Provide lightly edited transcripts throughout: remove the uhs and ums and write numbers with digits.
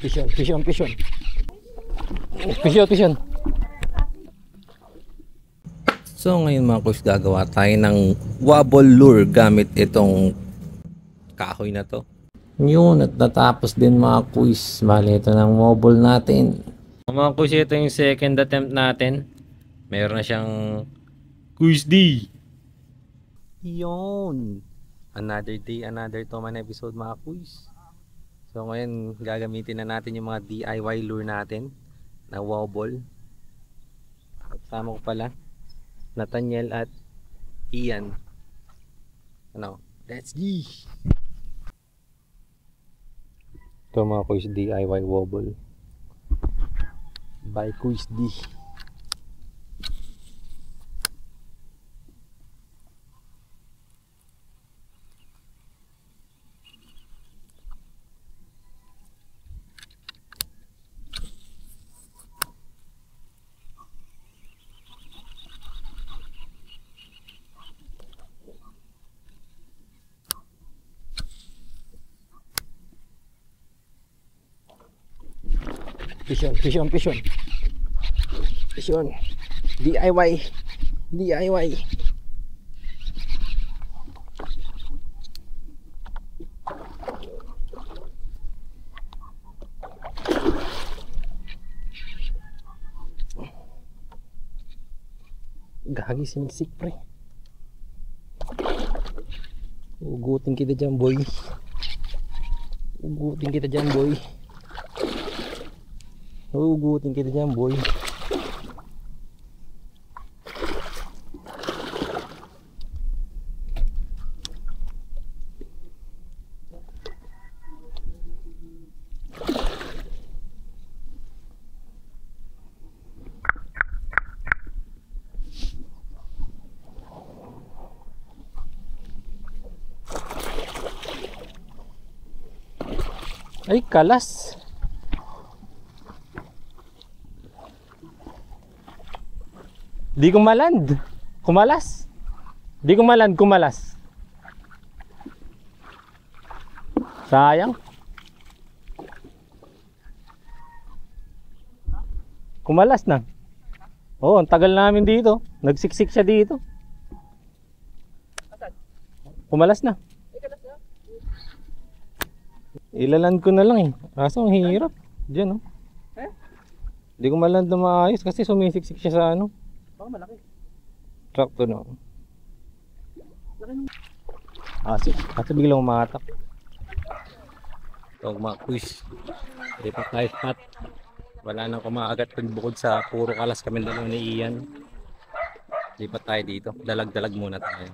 Pisyon, pisyon, pisyon. Pisyon, pisyon. So ngayon mga kuys, gagawa tayo ng wobble lure gamit itong kahoy na to. Yun, at natapos din mga kuys. Bali, ito ng wobble natin. Mga kuys, ito yung second attempt natin. Meron na siyang Kuys D. Yun. Another day, another Toman episode mga kuys. So ngayon, gagamitin na natin yung mga DIY lure natin na wobble. Kasama ko pala Nathaniel at Ian. Ano? Let's go! Ito mga Kuys DIY wobble by Kuys D. Pisyon, pisyon, pisyon. Pisyon. DIY. DIY. Gagi sinisik pre. Ugutin kita dyan boy. Ugutin kita dyan boy. Hugutin kita dyan boy. Ay kalas. Di kumaland. Kumalas. Di kumaland, kumalas. Sayang. Kumalas na. Oo, ang tagal namin dito. Nagsiksik siya dito. Kumalas na. Ilaland ko na lang eh. Kaso ang hirap. Diyan oh. Di kumaland na maayos kasi sumisiksik siya sa ano. Baka malaki. Truck to no. Kasi biglang umatak. Ito mga kuys. Lipat tayo spot. Wala nang kumakagat bukod sa puro kalas kami dalawa ni Ian. Lipat tayo dito. Dalag-dalag muna tayo.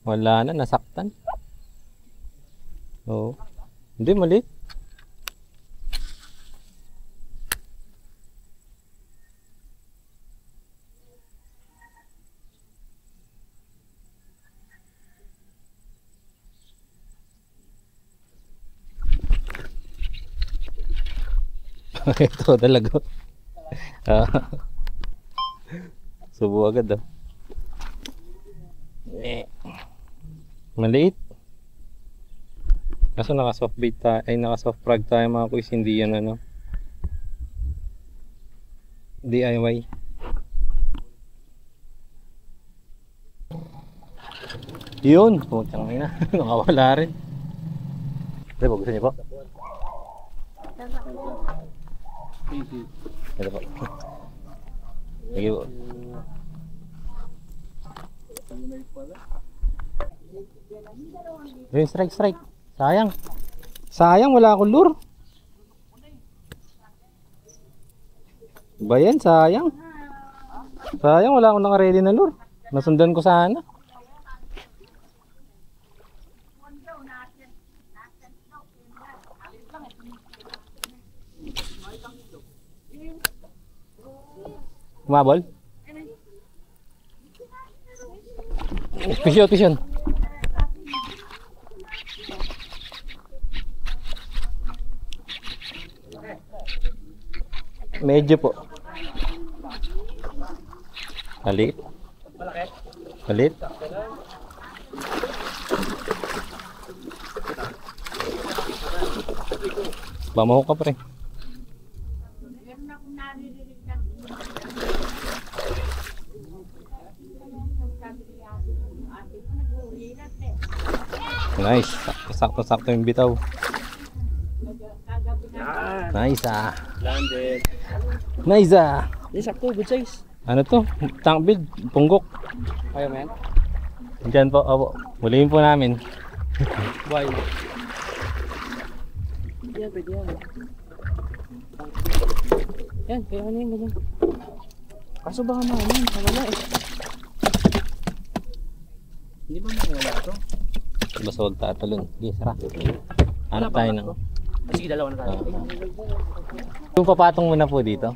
Wala na, nasaktan. Oo. Hindi, maliit. Ito talaga. Subo agad daw. Maliit. Kaso naka soft bait tayo, ay naka soft frog tayo mga kuys, hindi yan ano. DIY. Yun, putang ina, nakawala rin. Ito po, gusto niyo po? Ito po. Sige po. Yun, strike, strike. Sayang. Sayang, wala akong lure. Ba yan, sayang. Sayang, wala akong naka-ready na lure. Nasundan ko sana. Kumabol? Pisyon, pisyon. Medyo po. Maliit. Maliit. Bamaho ka pre. Nice. Sakto-sakto yung bitaw. Nice ah. Landed. Nice ah. Sakto, good size. Ano to? Tank build, punggok. Kaya mo yan? Diyan po, opo. Huliin po namin. Why? Yan, pwede yan. Yan, kaya ano yun, ganyan. Kaso baka naman, wala eh. Hindi ba wala ito? Basta huwag tatalon. Sige, sara. Hanap tayo ng... Sige, dalawa na tayo. Yung papatong muna po dito.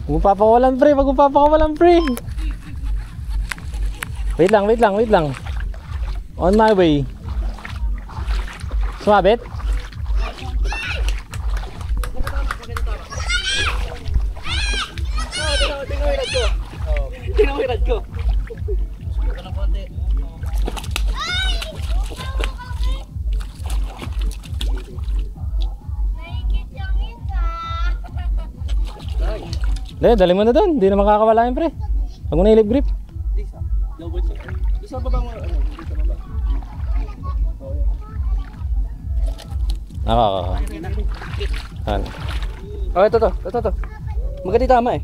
Magpapakawalan pre, magpapakawalan pre. Wait lang. On my way. Sumabit? Tingnan mo yung rad ko. Dali mo na doon, hindi na makakawala yun pre. Huwag mo na ilip grip. Double check. Isa ba bang ano? Dito ba? Ako. Ano? Oh, ito. Maganda tama eh.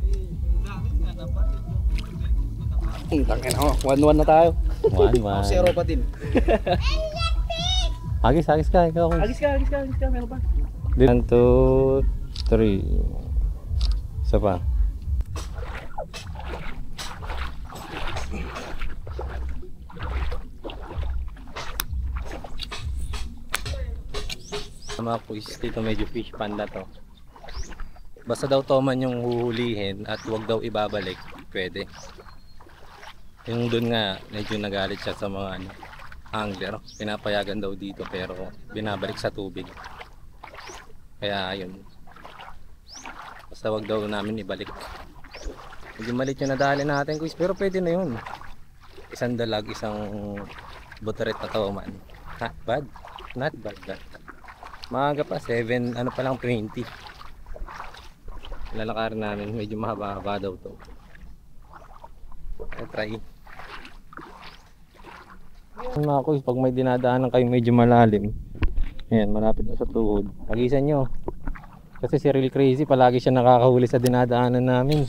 Tangin ako, 1-1 na tayo. One. Zero pa din. Agis ka. Ikaw. Alis ka, meron pa. 1, 2, 3. Isa pa. Mga kuis dito medyo fish panda to. Basta daw toman yung huhulihin at huwag daw ibabalik, pwede. Yung dun nga medyo nagalit siya sa mga angler, pinapayagan daw dito pero binabalik sa tubig. Kaya ayun, basta wag daw namin ibalik. Medyo malit yung nadali natin kuis, pero pwede na yun. Isang dalag, isang buteret na toman. Not bad that. Maaga pa, 7, ano pa lang 20. Lalakarin namin, medyo mahaba-haba daw to. Try. Mga kuys, pag may dinadaanan kayo medyo malalim, ayan, malapit na sa tuhod, pagisan nyo. Kasi si Real Crazy, palagi siya nakakahuli sa dinadaanan namin.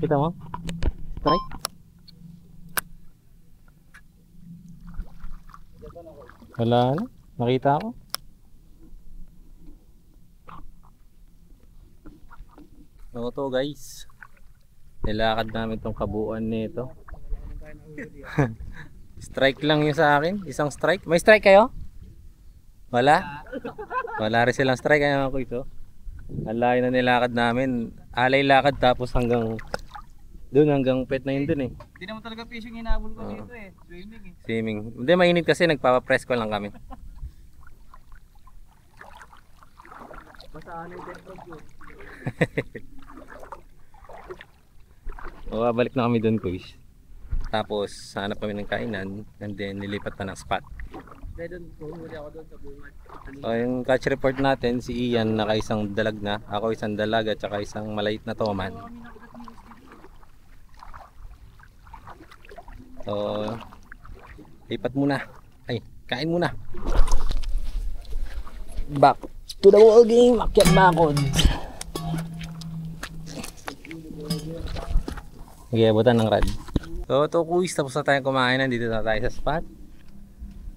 Kita mo? Strike? Wala na. Nakita ako. Ito to guys. Nilakad namin tong kabuuan nito. Strike lang yung sa akin. Isang strike. May strike kayo? Wala? Wala rin silang strike. Kaya ako ito. Ang layo na nilakad namin. Alay lakad tapos hanggang doon, hanggang pet na yun dun eh. Hindi naman talaga fishing hinabol ko dito eh. Swimming eh. Swimming. Hindi, mainit kasi nagpapapress ko lang kami. Basta ano yung death road ko. O, balik na kami doon kuys. Tapos hanap kami ng kainan and then nilipat pa ng spot. Kaya doon, huli ako doon sa bungad. So yung catch report natin, si Ian naka-isang dalag na, ako isang dalag at saka isang maliit na toman. So lipat muna. Ay, kain muna. Back to the ball game. Akyat bakod. Sige, abutan ng rad. So ito kuis, tapos na tayong kumain. Nandito na tayo sa spot.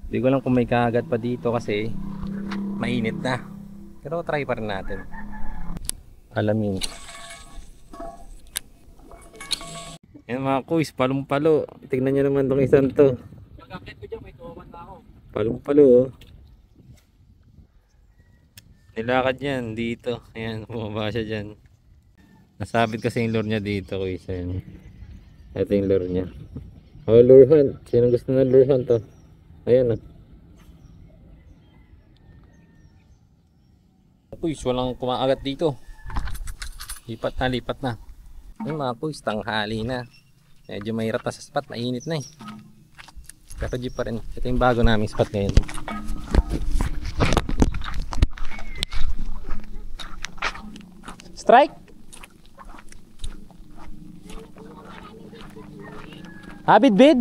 Hindi ko lang kung may kagat pa dito kasi mainit na. Pero try pa rin natin. Alamin. Yan mga kuis, palong-palo. Tignan nyo naman itong isang to. Pag-akit ko dyan, may tuwan na ako. Palong-palo oh. Nilakad yan dito. Ayan, bumaba siya dyan. Nasabit kasi yung lure niya dito kuis. Ayan. Ito yung lure niya. Oh, lure hunt. Sino gusto na lure hunt to? Ayan oh. Kuis, walang kumakagat dito. Lipat na. Yung mga kuis, tanghali na. Medyo mahirap na sa spot, mainit na eh. Pero di pa rin. Ito yung bago naming spot ngayon. Strike! Habit bid!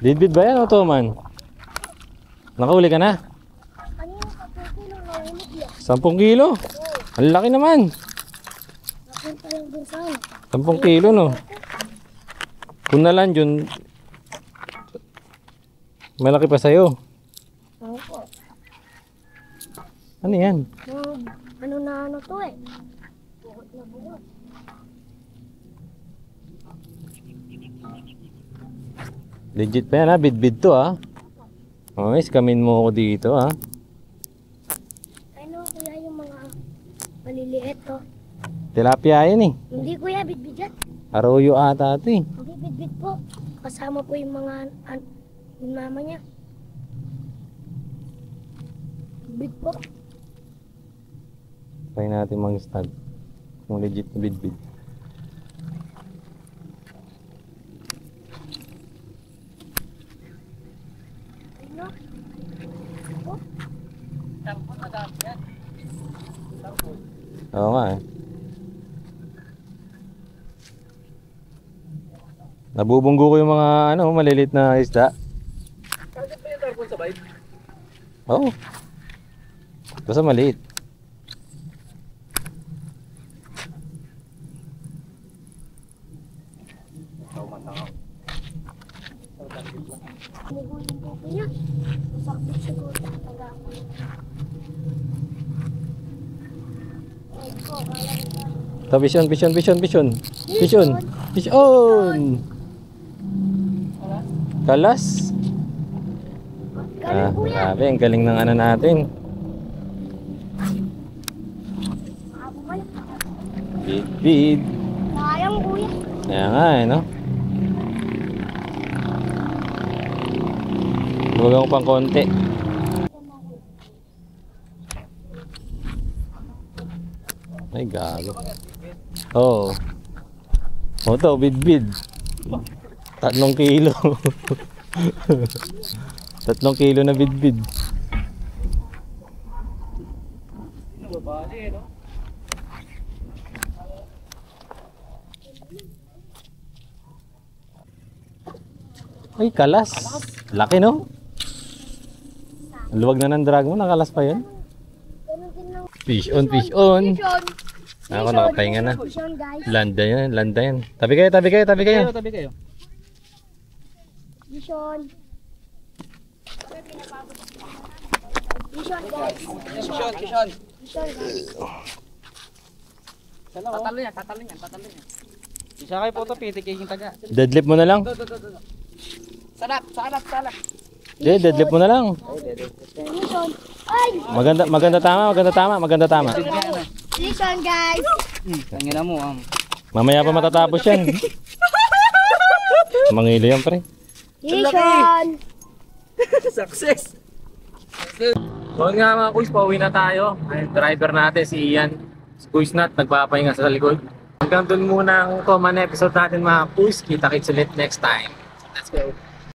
Bid ba yan o to man? Nakahuli ka na? Kanina 10 kilo nahulog yan. 10 kilo? Ang laki naman. Napunta lang dun sa ano. 10 kilo no? Kung nalan yun, malaki pa sa'yo. Ano po? Ano yan? Ano na ano to eh. Bukot na bukot. Legit pa yan ha? Bid to ha? Oh, iskamin mo ako dito ha? Ano kuya yung mga maliliit to? Tilapia yan eh. Hindi kuya, bidbid yan. Arroyo ata ito eh. Hindi bidbid po. Kasama po yung mga yung mama niya. Bid po. Try natin mag-start. Kung legit na bid. Ano? Oh, Tampon na dami yan. Tampon. Oo nga eh. Nabubunggo ko yung mga maliliit na isda. Kagat ba yung tampon sa bike? Oo. Basta maliit. Niguling po kuya. Masakit siguro sa taga ko. Ay ko, kala ko. Ito, vision. Kalas. Galing kuya. Grabe, ang galing ng ano natin. Makabumalik. Bid. Sayang kuya. Kaya nga eh, no? Luwag ako pang konti. Ay, gago. Oo. Oh, to, bid. 3 kilo. 3 kilo na bid. Nababali eh, no? Ay, kalas. Laki, no? Ang luwag na ng drag mo, nakalas pa yan. Ganun din lang. Fish on. Vision. Ako, nakapahinga na. Vision guys. Landa yan. Tabi kayo. Tabi kayo. Vision. Vision guys. Vision. Vision guys. Tatalo yan. Isa kayo po ito, pitik yung taga. Deadlift mo na lang. Salap. Deadlift mo na lang. Vision. Ay! Maganda tama. Vision guys. Tangina mo, Mamaya pa matatapos yan. Mangilo yan, pre. Vision. Success! So nga mga kuys, pauwi na tayo. Ay, driver natin si Ian. Si Kuys Nat, nagpapahinga sa likod. hanggang dun muna ang common episode natin mga kuys. Kita-kits ulit next time. Let's go.